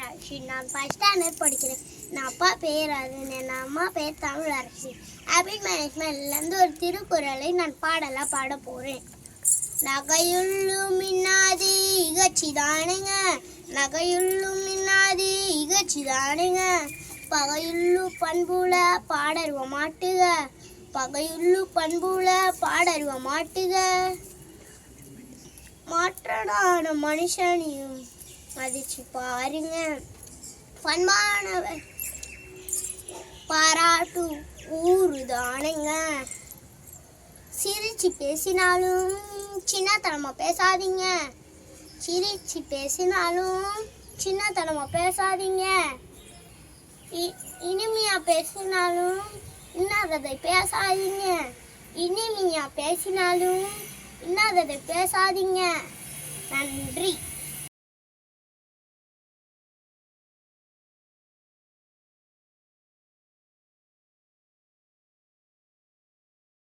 மீனாட்சி. நான் first standard படிக்கிறேன். என் அப்பா பேர் அருண், என் அம்மா பேர் தமிழரசி. ஹேபிட் மேனேஜ்மெண்ட்லேருந்து ஒரு திருக்குறளை நான் பாடலாம் பாட போகிறேன். நகையுள்ளும் மின்னாதி இகழ்ச்சிதானுங்க, நகையுள்ளும் மின்னாதி இகழ்ச்சிதானுங்க. பகையுள்ளு பண்புல பாடருவ மாட்டுக, பகையுள்ளு பண்புல பாடருவ மாட்டுக. மாற்றனான மனுஷனையும் மதிச்சு பாருங்க, பண்பானவர் பாராட்டு ஊருதானுங்க. சிரிச்சு பேசினாலும் சின்னத்தனமா பேசாதீங்க, சிரிச்சு பேசினாலும் சின்னத்தனமா பேசாதீங்க. இனிமையா பேசினாலும் இன்னாததை பேசாதீங்க, இனிமையா பேசினாலும் இன்னாததை பேசாதீங்க. நன்றி.